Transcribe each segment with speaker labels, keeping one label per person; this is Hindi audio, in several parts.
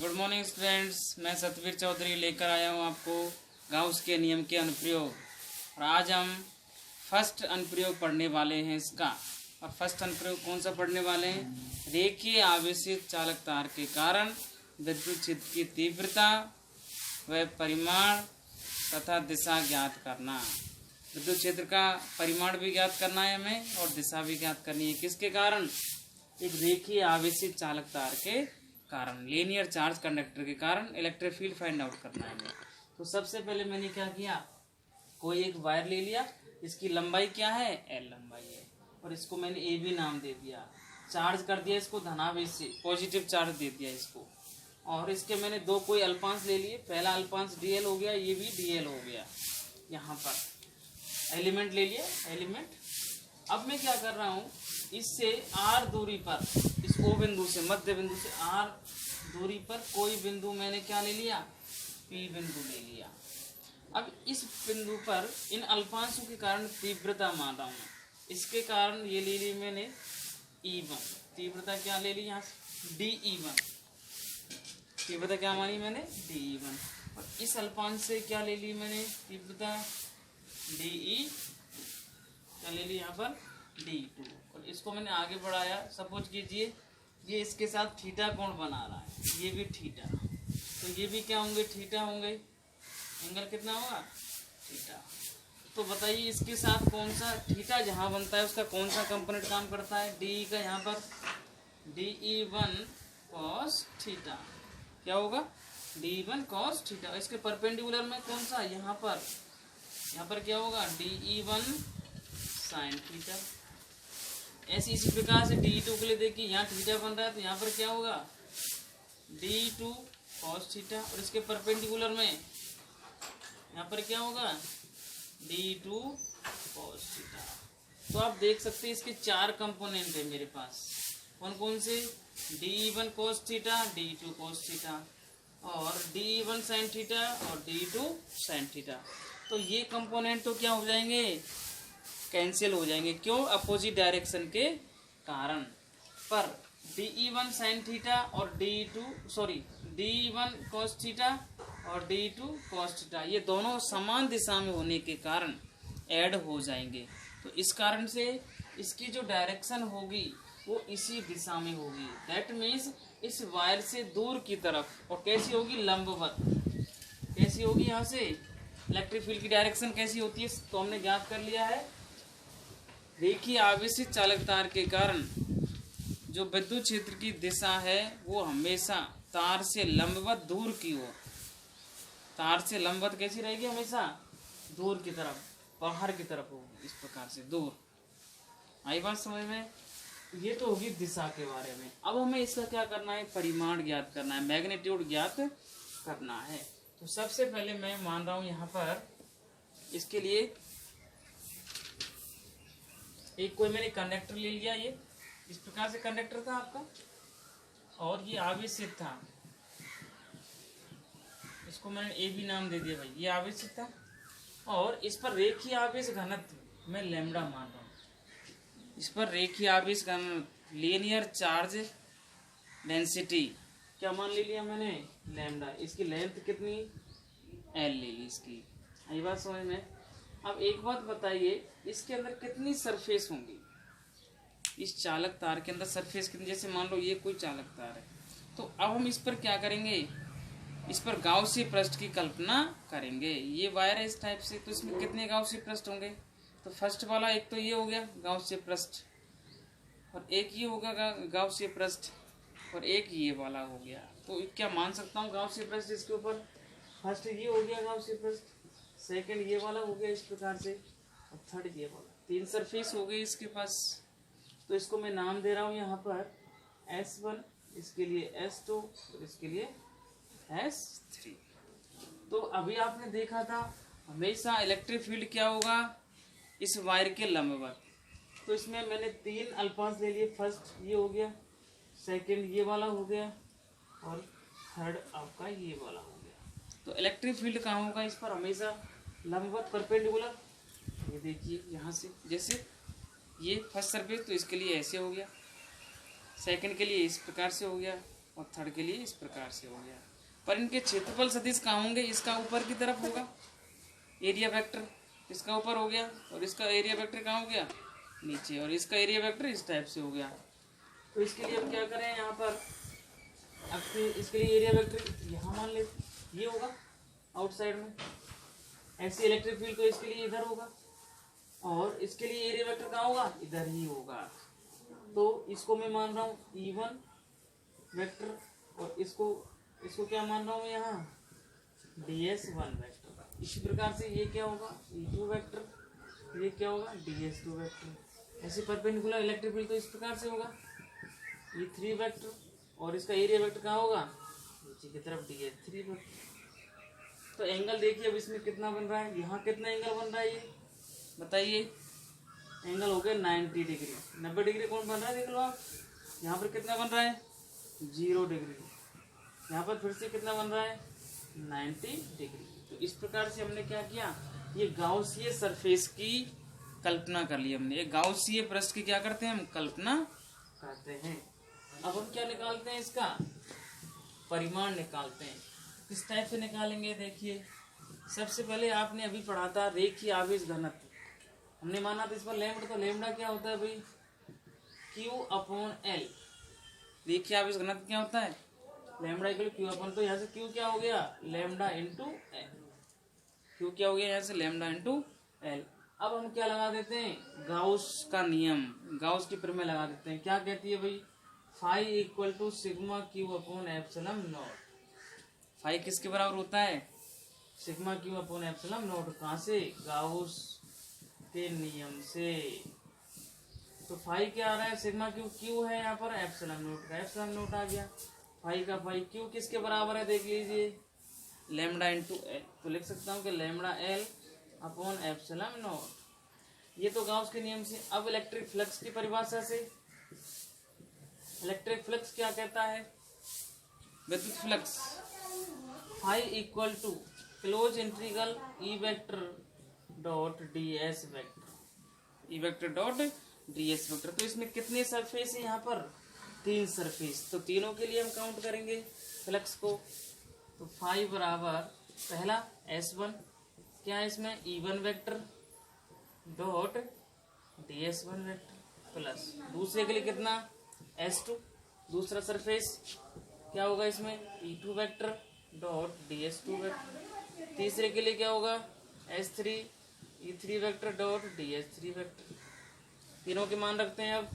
Speaker 1: गुड मॉर्निंग स्टूडेंट्स, मैं सतवीर चौधरी लेकर आया हूँ आपको गाउस के नियम के अनुप्रयोग। और आज हम फर्स्ट अनुप्रयोग पढ़ने वाले हैं इसका। और फर्स्ट अनुप्रयोग कौन सा पढ़ने वाले हैं? रेखीय आवेशित चालक तार के कारण विद्युत क्षेत्र की तीव्रता व परिमाण तथा दिशा ज्ञात करना। विद्युत क्षेत्र का परिमाण भी ज्ञात करना है हमें और दिशा भी ज्ञात करनी है। किसके कारण? एक रेखीय आवेशित चालक तार के कारण, लीनियर चार्ज कंडक्टर के कारण इलेक्ट्रिक फील्ड फाइंड आउट करना है हमें। तो सबसे पहले मैंने क्या किया, कोई एक वायर ले लिया, इसकी लंबाई क्या है? L लंबाई है, और इसको मैंने ए बी नाम दे दिया। चार्ज कर दिया इसको धनावेश से, पॉजिटिव चार्ज दे दिया इसको। और इसके मैंने दो कोई अल्पांश ले लिए, पहला अल्पांश DL हो गया, ये भी DL हो गया। यहाँ पर एलिमेंट ले लिया, एलिमेंट। अब मैं क्या कर रहा हूँ, इससे R दूरी पर, इस O बिंदु से, मध्य बिंदु से R दूरी पर कोई बिंदु मैंने क्या ले लिया? P बिंदु ले लिया। अब इस बिंदु पर इन अल्पांशों के कारण तीव्रता मान रहा हूँ। इसके कारण ये ले ली मैंने E1, तीव्रता क्या ले ली यहाँ से? DE1, तीव्रता क्या मानी मैंने? DE1। और इस अल्पांश से क्या ले ली मैंने? तीव्रता DE, क्या ले ली यहाँ पर? D2। और इसको मैंने आगे बढ़ाया। सपोज कीजिए ये इसके साथ थीटा कोण बना रहा है, ये भी थीटा, तो ये भी क्या होंगे? थीटा होंगे। एंगल कितना होगा? थीटा। तो बताइए इसके साथ कौन सा थीटा जहाँ बनता है उसका कौन सा कंपोनेंट काम करता है? DE का यहाँ पर DE1 cos थीटा। क्या होगा? DE1 cos theta. इसके परपेंडिकुलर में कौन सा? यहाँ पर क्या होगा? DE1 sin theta. ऐसी इसी प्रकार से DE2 के लिए देखिए, यहाँ थीटा बन रहा है तो यहाँ पर क्या होगा? DE2 cos theta. और इसके परपेंडिकुलर में यहाँ पर क्या होगा? DE2 cos theta. तो आप देख सकते हैं इसके चार कंपोनेंट है मेरे पास। कौन कौन से? DE1 cos theta, DE2 cos theta, और DE1 sin थीटा और DE2 sin थीटा। तो ये कंपोनेंट तो क्या हो जाएंगे? कैंसिल हो जाएंगे। क्यों? अपोजिट डायरेक्शन के कारण। पर DE1 sin थीटा और DE1 cos थीटा और DE2 cos थीटा, ये दोनों समान दिशा में होने के कारण ऐड हो जाएंगे। तो इस कारण से इसकी जो डायरेक्शन होगी वो इसी दिशा में होगी। दैट मीन्स इस वायर से दूर की तरफ। और कैसी होगी? लंबवत। कैसी होगी? यहाँ से इलेक्ट्रिक फील्ड की डायरेक्शन कैसी होती है तो हमने ज्ञात कर लिया है। रेखीय आवेशित चालक तार के कारण जो विद्युत क्षेत्र की दिशा है वो हमेशा तार से लंबवत दूर की ओर, तार से लंबवत कैसी रहेगी? हमेशा दूर की तरफ, बाहर की तरफ होगी। इस प्रकार से दूर। आई बात समझ में? ये तो होगी दिशा के बारे में। अब हमें इसका क्या करना है? परिमाण ज्ञात करना है, मैग्नीट्यूड ज्ञात करना है। तो सबसे पहले मैं मान रहा हूं यहाँ पर इसके लिए एक कोई मैंने कंडक्टर ले लिया। ये इस प्रकार से कंडक्टर था आपका, और ये आवेशित था। इसको मैंने ए बी नाम दे दिया भाई। ये आवेशित था और इस पर रेखीय आवेश घनत्व मैं लैम्डा मान रहा हूँ। इस पर रेखीय आवेश घनत्व, लीनियर चार्ज डेंसिटी क्या मान ले लिया मैंने? लैम्डा। इसकी लेंथ कितनी? L ले ली इसकी। आई बात समझ में? अब एक बात बताइए, इसके अंदर कितनी सरफेस होंगी? इस चालक तार के अंदर सरफेस कितनी? जैसे मान लो ये कोई चालक तार है, तो अब हम इस पर क्या करेंगे? इस पर गाउसी पृष्ठ की कल्पना करेंगे। ये वायर है इस टाइप से, तो इसमें कितने गाउसी पृष्ठ होंगे? तो फर्स्ट वाला एक तो ये हो गया गाउसी पृष्ठ, और एक ये होगा गाउसी पृष्ठ, और एक ये वाला हो गया। तो क्या मान सकता हूँ गाउसी पृष्ठ इसके ऊपर? फर्स्ट ये हो गया गाउसी पृष्ठ, सेकंड ये वाला हो गया इस प्रकार से, और थर्ड ये वाला। तीन सरफेस हो गई इसके पास। तो इसको मैं नाम दे रहा हूँ यहाँ पर S1, इसके लिए S2 और इसके लिए S3। तो अभी आपने देखा था हमेशा इलेक्ट्रिक फील्ड क्या होगा? इस वायर के लंबवत। तो इसमें मैंने तीन अल्पांश ले लिए। फर्स्ट ये हो गया, सेकंड ये वाला हो गया, और थर्ड आपका ये वाला हो गया। तो इलेक्ट्रिक फील्ड कहाँ होगा? इस पर हमेशा लंबवत, परपेंडिकुलर। ये देखिए यहाँ से, जैसे ये फर्स्ट सरफेस तो इसके लिए ऐसे हो गया, सेकंड के लिए इस प्रकार से हो गया, और थर्ड के लिए इस प्रकार से हो गया। पर इनके क्षेत्रफल सदिश कहाँ होंगे? इसका ऊपर की तरफ होगा एरिया वेक्टर, इसका ऊपर हो गया, और इसका एरिया वेक्टर कहाँ हो गया? नीचे, और इसका एरिया वेक्टर इस टाइप से हो गया। तो इसके लिए हम क्या करें यहाँ पर, अब इसके लिए एरिया वेक्टर यहाँ मान ले ये होगा आउटसाइड में, ऐसी इलेक्ट्रिक फील्ड तो इसके लिए इधर होगा, और इसके लिए एरिया वेक्टर कहाँ होगा? इधर ही होगा। तो इसको मैं मान रहा हूँ E1 वेक्टर, और इसको क्या मान रहा हूँ यहाँ? DS1 vector. इसी प्रकार से ये क्या होगा? E2 वेक्टर, ये क्या होगा? DS2 vector. ऐसे परपेंडिकुलर इलेक्ट्रिक फील्ड तो इस प्रकार से होगा E3 वेक्टर, और इसका एरिया वेक्टर कहाँ होगा? नीचे की तरफ DS3 वेक्टर। तो एंगल देखिए अब इसमें कितना बन रहा है, यहाँ कितना एंगल बन रहा है ये बताइए? एंगल हो गया 90 डिग्री। 90 डिग्री कौन बन रहा है देख लो आप। यहाँ पर कितना बन रहा है? 0 डिग्री। यहाँ पर फिर से कितना बन रहा है? 90 डिग्री। तो इस प्रकार से हमने क्या किया, ये गाउसीय सरफेस की कल्पना कर ली हमने। ये गाउसीय पृष्ठ की क्या करते हैं हम? कल्पना करते हैं। अब हम क्या निकालते हैं? इसका परिमाण निकालते हैं। किस टाइप से निकालेंगे देखिए। सबसे पहले आपने अभी पढ़ा था रेखीय आवेश घनत्व, हमने माना था इस पर लैम्डा। तो लैम्डा क्या होता है भाई? Q/L। रेखीय आवेश घनत्व क्या होता है? लैम्डा इक्वल Q/, तो यहाँ से Q क्या हो गया? Lambda into L। Q क्या हो गया यहाँ से? Lambda into L। अब हम क्या लगा देते हैं? गाउस का नियम, गाउस की प्रमेय लगा देते हैं। क्या कहती है भाई? Phi equal to sigma Q/ε0। Phi किसके बराबर होता है? Sigma Q/ε0। कहाँ से? गाउस के नियम से। तो फाई क्या आ रहा है? सिग्मा क्यू है यहाँ पर ε0 का, ε0 आ गया। फाई का फाई, क्यू किसके बराबर है देख लीजिए? Lambda into L. तो लिख सकता हूँ कि लैम्डा L/ε0। ये तो गाउस के नियम से। अब इलेक्ट्रिक फ्लक्स की परिभाषा से, इलेक्ट्रिक फ्लक्स क्या कहता है? विद्युत flux phi equal to close integral E vector dot ds vector, E vector dot ds vector. तो इसमें कितने सरफेस है यहाँ पर? 3 सरफेस। तो तीनों के लिए हम काउंट करेंगे फ्लक्स को। तो फाई बराबर पहला S1 क्या है इसमें? E1 vector dot DS1 vector, plus दूसरे के लिए कितना? S2 दूसरा सरफेस क्या होगा इसमें? E2 vector dot DS2 vector. तीसरे के लिए क्या होगा? S3 E3 vector dot DS3 vector. तीनों के मान रखते हैं। अब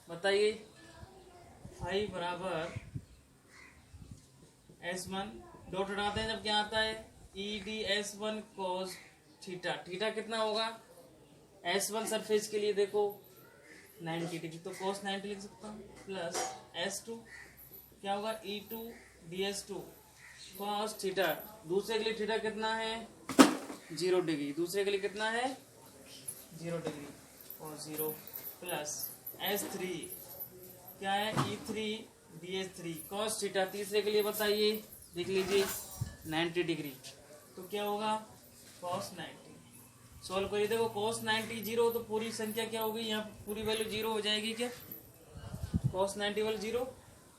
Speaker 1: बताइए फाई बराबर S1 डॉट हटाते हैं जब क्या आता है? EDS1 cos theta. थीटा कितना होगा S1 सरफेस के लिए? देखो 90 डिग्री, तो cos 90 लिख सकता हूँ, प्लस S2 क्या होगा? E2 DS2 cos theta. दूसरे के लिए थीटा कितना है? 0 डिग्री। दूसरे के लिए कितना है? 0 डिग्री और 0, प्लस S3 क्या है? E3 DS3 cos theta. तीसरे के लिए बताइए, देख लीजिए 90 डिग्री, तो क्या होगा? cos 90। सॉल्व करिए, देखो cos 90 0, तो पूरी संख्या क्या होगी? यहाँ पूरी वैल्यू 0 हो जाएगी क्या? cos 90 वाली 0,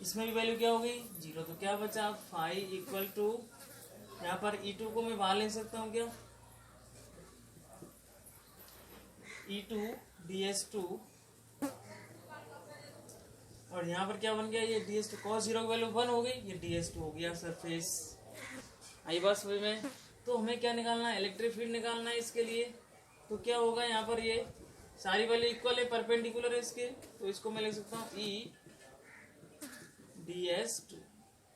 Speaker 1: इसमें भी वैल्यू क्या होगी? 0। तो क्या बचा? फाई इक्वल टू, यहाँ पर E2 को मैं बाहर ले सकता हूँ क्या? E2 DS2, और यहाँ पर क्या बन गया? ये DS2 cos 0 की वैल्यू 1 हो गई, ये DS2 हो गया सरफेस। आई बात समझ में? तो हमें क्या निकालना है? इलेक्ट्रिक फील्ड निकालना है इसके लिए। तो क्या होगा यहाँ पर? ये सारी वैल्यू इक्वल है, परपेंडिकुलर है इसके, तो इसको मैं लिख सकता हूँ E DS2।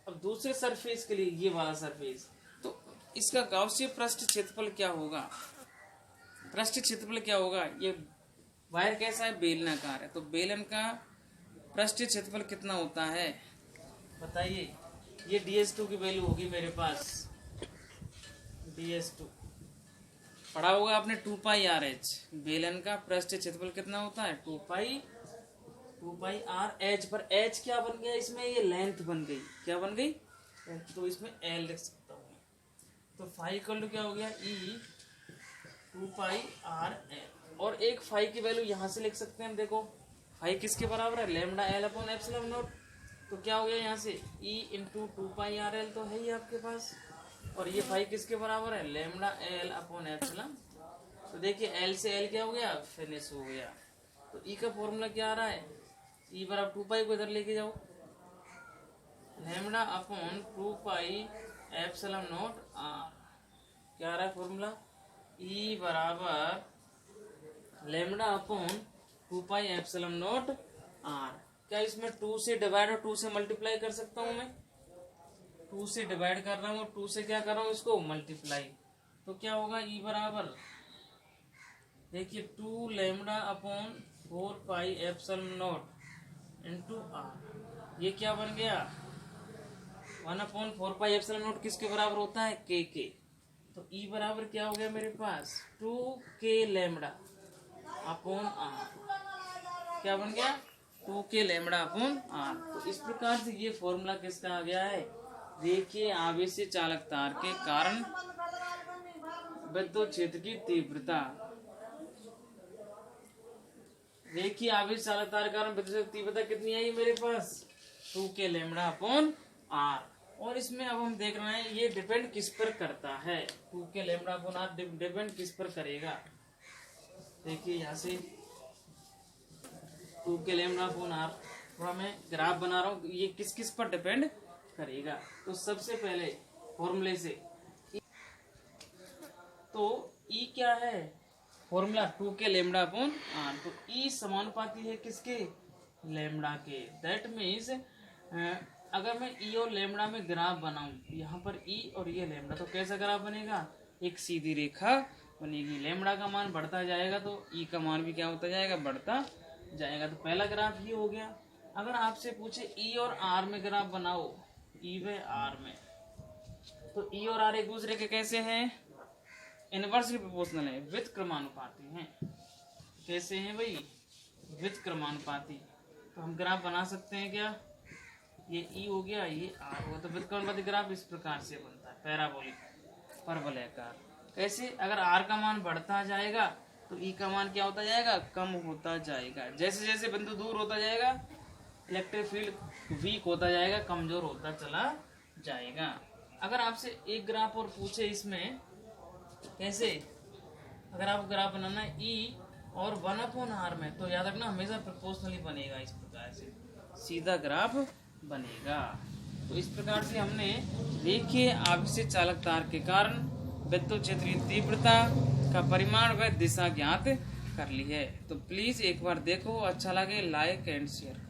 Speaker 1: अब दूसरे सरफेस के लिए ये वाला सरफेस, तो इसका गाउसीय पृष्ठ क्षेत्रफल क्या होगा? पृष्ठ क्षेत्रफल क्या होगा? ये वायर कैसा है? बेलनाकार है, तो बेलन का पृष्ठ क्षेत्रफल कितना होता है बताइए? ये DS2 की वैल्यू होगी मेरे पास, DS2 पढ़ा होगा आपने 2 पाई RH। बेलन का पृष्ठ क्षेत्रफल कितना होता है? 2 पाई RH। पर H क्या बन गया इसमें? ये लेंथ बन गई। क्या बन गई? तो इसमें L लिख सकता हूँ। तो फाई इक्वल टू क्या हो गया? E 2 पाई RL। और एक फाई की वैल्यू यहाँ से लिख सकते हैं हम। देखो फाई किसके बराबर है? Lambda L/ε0। तो क्या हो गया यहाँ से E इंटू 2πRL तो है ही आपके पास, और ये फाई किसके बराबर है, लेमडा L अपॉन एप्सिलॉन। तो देखिए L से L क्या हो गया, फिनिश हो गया। तो E का फॉर्मूला क्या आ रहा है, E बराबर 2π को इधर लेके जाओ, lambda upon 2π epsilon not R। क्या आ रहा है फॉर्मूला, E बराबर lambda upon 2π epsilon not R। क्या इसमें 2 से डिवाइड और 2 से मल्टीप्लाई कर सकता हूं मैं, 2 से डिवाइड कर रहा हूँ और 2 से क्या कर रहा हूँ, इसको मल्टीप्लाई। तो क्या होगा E बराबर, देखिए 2 lambda upon 4π epsilon not into R। ये क्या बन गया, 1 अपॉन 4π एप्सिलॉन नॉट किसके बराबर होता है, K के। तो E बराबर क्या हो गया मेरे पास, 2K लेमडा अपॉन R। क्या बन गया, 2K लेमडा अपॉन R। तो इस प्रकार से ये फॉर्मूला किसका आ गया है, देखिए आवेशीय चालक तार के कारण विद्युत क्षेत्र की तीव्रता। देखिए आवेश चालक तार के कारण विद्युत की तीव्रता कितनी आई मेरे पास, 2K लेमडा अपॉन R। और इसमें अब हम देख रहे हैं ये डिपेंड किस पर करता है, 2K lambda upon R depend किस पर करेगा। देखिए यहाँ से 2K लेमडा अपॉन R, थोड़ा मैं ग्राफ बना रहा हूँ, ये किस किस पर डिपेंड करेगा। तो सबसे पहले फॉर्मूले से, तो E क्या है, formula 2K lambda upon R। तो E समानुपाती है किसके, लेमडा के। दैट मीन्स अगर मैं E और लेमडा में ग्राफ बनाऊं, यहाँ पर E और ये लेमडा, तो कैसा ग्राफ बनेगा, एक सीधी रेखा बनेगी। लेमडा का मान बढ़ता जाएगा तो E का मान भी क्या होता जाएगा, बढ़ता जाएगा। तो पहला ग्राफ ये हो गया। अगर आपसे पूछे E और R में ग्राफ बनाओ, E व R में, तो E और R एक दूसरे के कैसे हैं, इनवर्सली प्रोपोर्शनल है, वित क्रमानुपाती हैं। कैसे हैं भाई, वित क्रमानुपाती। तो हम ग्राफ बना सकते हैं क्या, ये E हो गया, ये R हो गया। तो वित क्रमानुपाती ग्राफ इस प्रकार से बनता है, पैराबोलिक, परवलयाकार। कैसे, अगर R का मान बढ़ता जाएगा तो E का मान क्या होता जाएगा, कम होता जाएगा। जैसे जैसे बिंदु दूर होता जाएगा इलेक्ट्रिक फील्ड वीक होता जाएगा, कमजोर होता चला जाएगा। अगर आपसे एक ग्राफ और पूछे इसमें, कैसे, अगर आप ग्राफ बनाना है E और 1/R में, तो याद रखना हमेशा प्रोपोर्शनली बनेगा, इस प्रकार से सीधा ग्राफ बनेगा। तो इस प्रकार से हमने देखिए आवेशीय चालक तार के कारण विद्युत क्षेत्र की तीव्रता का परिमाण व दिशा ज्ञात कर ली है। तो प्लीज एक बार देखो, अच्छा लगे लाइक एंड शेयर।